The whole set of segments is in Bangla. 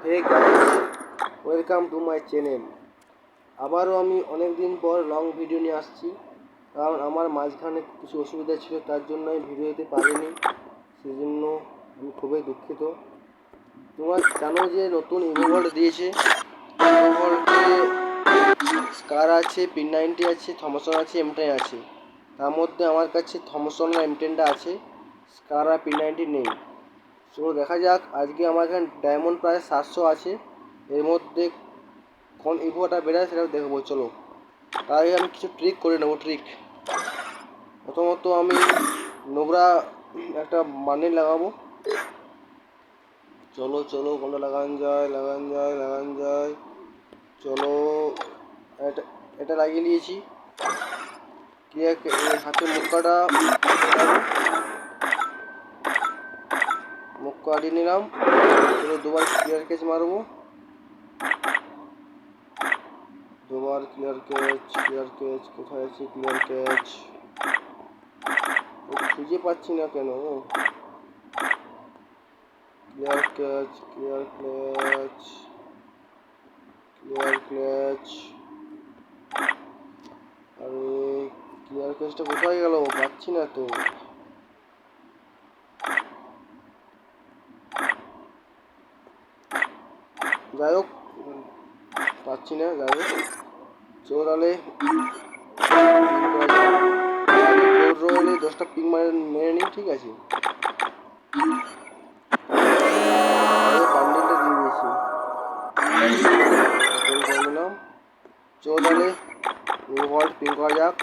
Hey guys, welcome to my channel. আবারও আমি অনেক দিন পর লং ভিডিও নিয়ে আসছি, কারণ আমার মাঝখানে কিছু অসুবিধা ছিল, তার জন্য আমি ভিডিও দিতে পারিনি। সেই জন্য আমি খুবই দুঃখিত। তোমরা জানো যে নতুন ইভোভল্ট দিয়েছে। ইভোভল্টে স্কার আছে, P90 আছে, থমসন আছে, M10 আছে। তার মধ্যে আমার কাছে থমসন আর M10টা আছে, স্কার আর P90 নেই। চলো দেখা যাক, আজকে আমার এখানে ডায়মন্ড প্রায় 700 আছে। এর মধ্যে কোন ইভোটা বেড়ায় সেটা দেখবো। চলো তার আগে আমি কিছু ট্রিক করে নেবো। প্রথমত আমি নোংরা একটা বান্ডিল লাগাবো। চলো চলো কোনটা লাগান যায়। চলো এটা এটা লাগিয়ে নিয়েছি। হাতে মুখ কাটিয়ে নিলাম। চলো দুবার ক্লিয়ার কেচ মারবো। দুবার ক্লিয়ার কেচ কোথায় আছে? ক্লিয়ার কেচ খুঁজে পাচ্ছি না কেন? ক্লিয়ার কেচ আরে ক্লিয়ার কেচটা কোথায় গেল? পাচ্ছি না তো। যাই হোক, পাচ্ছি না। যাই হোক, চলো তাহলে রোলে 10টা পিং মেরে নিই। ঠিক আছে, বান্ডিলটা দিয়ে দিয়েছি, করে নিলাম। চলো তাহলে ইনভল্ট পিং করা যাক।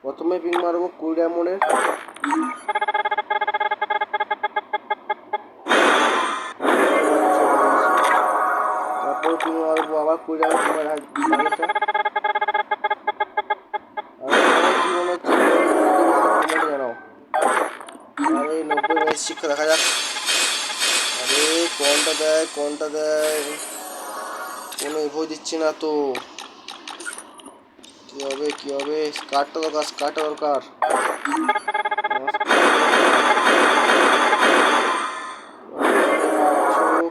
প্রথমে পিং মারবো 20 ডায়মন্ডের। তারপর পিং মারবো আবার 20 ডায়মন্ড। জানাও। আরে 90 মিনিট শিক্ষা দেখা যাক। আরে কোনটা দেয় কোনো ইভো দিচ্ছে না তো। কি হবে? স্কারটা দরকার।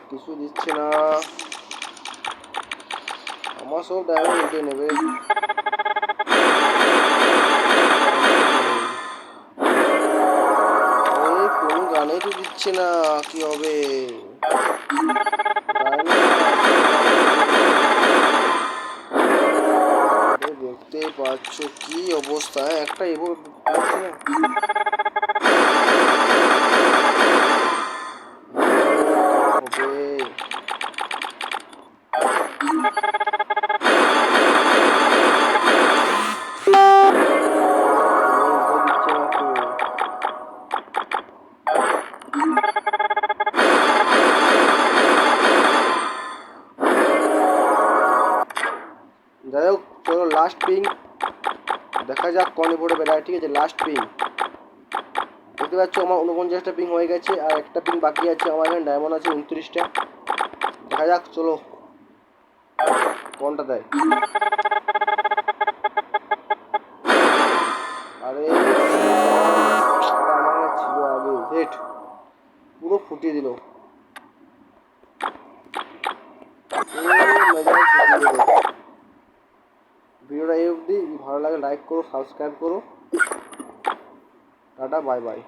কিছু দিচ্ছে না। আমার সব ডায়মন্ড উঠে নেবে। কোনো গানেই তো দিচ্ছে না। কি হবে? দেখতেই পাচ্ছ কি অবস্থা। একটা ইভো পাচ্ছি না। যাই হোক, চলো লাস্ট পিং দেখা যাক কোন ইভোটা বেড়ায়। ঠিক আছে, লাস্ট পিং দেখতে পাচ্ছ আমার 49টা পিং হয়ে গেছে, আর একটা পিং বাকি আছে। আমার এখানে ডায়মন্ড আছে 29টা। দেখা যাক, চলো কোনটা দেয়। আরে আমার ছিল আগে হেট, পুরো ফুটিয়ে দিল। ভিডিওটা এই অবধি। ভালো লাগে লাইক করো, সাবস্ক্রাইব করো। Tata, bye bye.